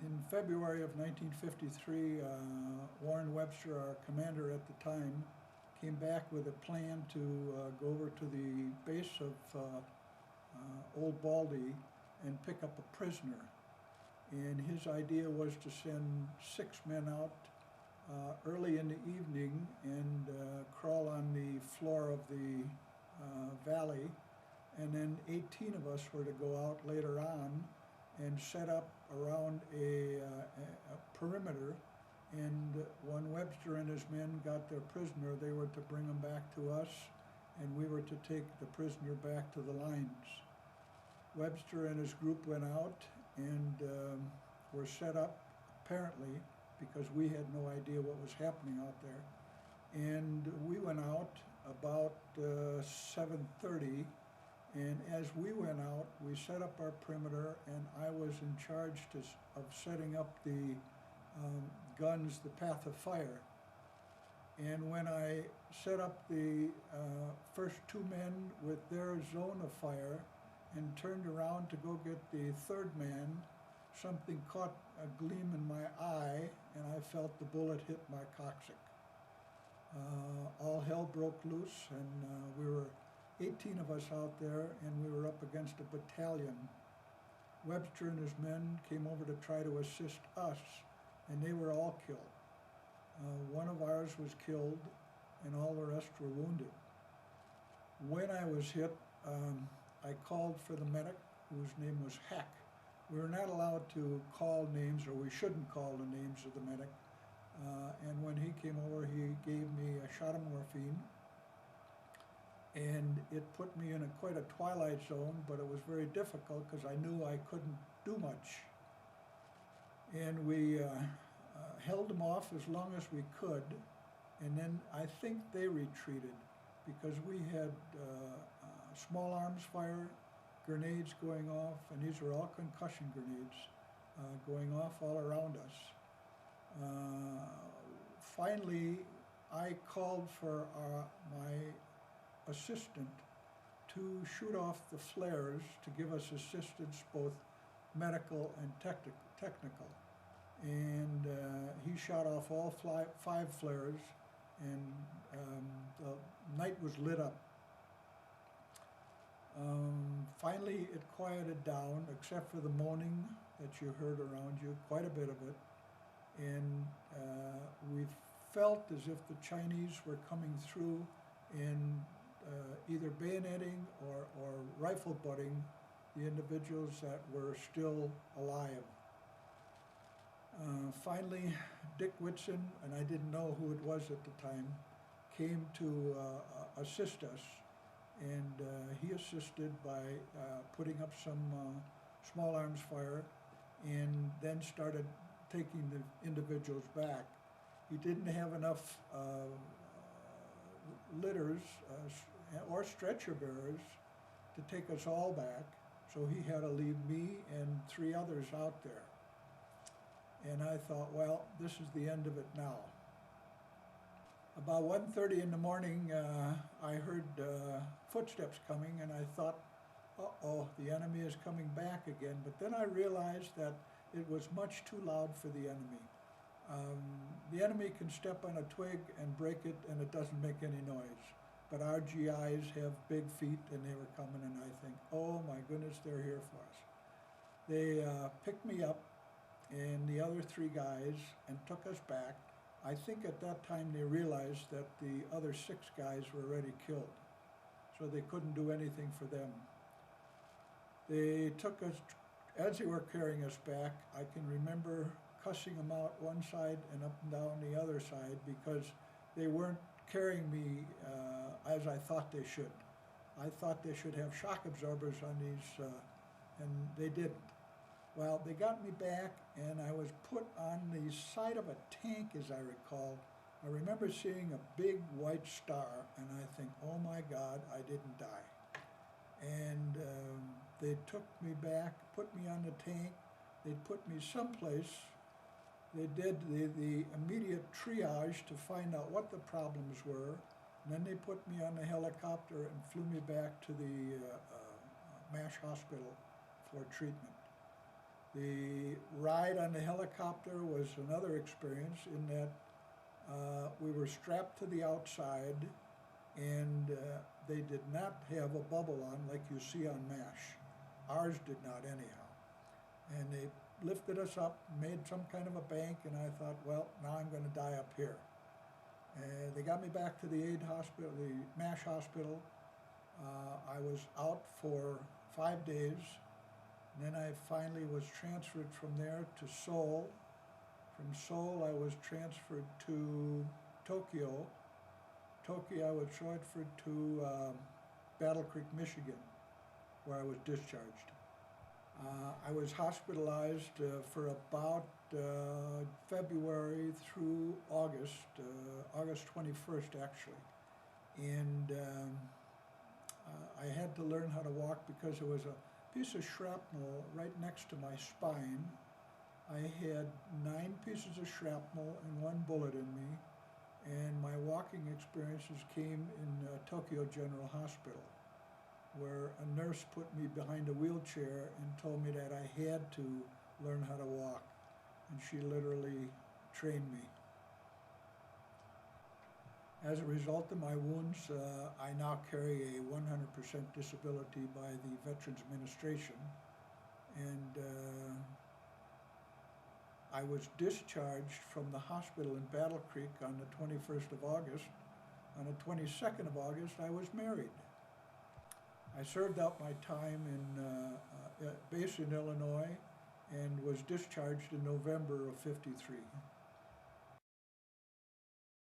In February of 1953, Warren Webster, our commander at the time, came back with a plan to go over to the base of Old Baldy and pick up a prisoner. And his idea was to send 6 men out early in the evening and crawl on the floor of the valley, and then 18 of us were to go out later on and set up around a perimeter. And when Webster and his men got their prisoner, they were to bring him back to us, and we were to take the prisoner back to the lines. Webster and his group went out and were set up, apparently, because we had no idea what was happening out there. And we went out about 7:30, and as we went out, we set up our perimeter, and I was in charge of setting up the guns, the path of fire. And when I set up the first 2 men with their zone of fire and turned around to go get the 3rd man, something caught a gleam in my eye, and I felt the bullet hit my coccyx. All hell broke loose, and we were 18 of us out there, and we were up against a battalion. Webster and his men came over to try to assist us, and they were all killed. One of ours was killed, and all the rest were wounded. When I was hit, I called for the medic, whose name was Heck. We were not allowed to call names, or we shouldn't call the names of the medic. And when he came over, he gave me a shot of morphine, and it put me in quite a twilight zone, but it was very difficult because I knew I couldn't do much. And we held them off as long as we could, and then I think they retreated because we had small arms fire, grenades going off, and these were all concussion grenades going off all around us. Finally, I called for my assistant to shoot off the flares to give us assistance, both medical and technical. And he shot off all 5 flares, and the night was lit up. Finally, it quieted down, except for the moaning that you heard around you, quite a bit of it. And we felt as if the Chinese were coming through and either bayoneting or rifle butting the individuals that were still alive. Finally, Dick Whitson, and I didn't know who it was at the time, came to assist us, and he assisted by putting up some small arms fire, and then started taking the individuals back. He didn't have enough litters or stretcher bearers to take us all back, so he had to leave me and 3 others out there. And I thought, well, this is the end of it now. About 1:30 in the morning, I heard footsteps coming, and I thought, uh-oh, the enemy is coming back again. But then I realized that it was much too loud for the enemy. The enemy can step on a twig and break it, and it doesn't make any noise. But our GIs have big feet, and they were coming, and I think, oh my goodness, they're here for us. They picked me up, and the other 3 guys, and took us back. I think at that time they realized that the other 6 guys were already killed, so they couldn't do anything for them. They took us, as they were carrying us back, I can remember cussing them out one side and up and down the other side because they weren't carrying me as I thought they should. I thought they should have shock absorbers on these, and they didn't. Well, they got me back, and I was put on the side of a tank, as I recall. I remember seeing a big white star, and I think, oh my God, I didn't die. And they took me back, put me on the tank. They put me someplace. They did the immediate triage to find out what the problems were. And then they put me on the helicopter and flew me back to the MASH hospital for treatment. The ride on the helicopter was another experience in that we were strapped to the outside, and they did not have a bubble on like you see on MASH. Ours did not anyhow. And they lifted us up, made some kind of a bank, and I thought, well, now I'm going to die up here. They got me back to the MASH hospital. I was out for 5 days. And then I finally was transferred from there to Seoul. From Seoul, I was transferred to Tokyo. Tokyo, I was transferred to Battle Creek, Michigan, where I was discharged. I was hospitalized for about February through August, August 21st actually. And I had to learn how to walk because there was a piece of shrapnel right next to my spine. I had 9 pieces of shrapnel and 1 bullet in me, and my walking experiences came in Tokyo General Hospital, where a nurse put me behind a wheelchair and told me that I had to learn how to walk, and she literally trained me. As a result of my wounds, I now carry a 100% disability by the Veterans Administration, and I was discharged from the hospital in Battle Creek on the 21st of August. On the 22nd of August, I was married. I served out my time in base in Illinois and was discharged in November of '53.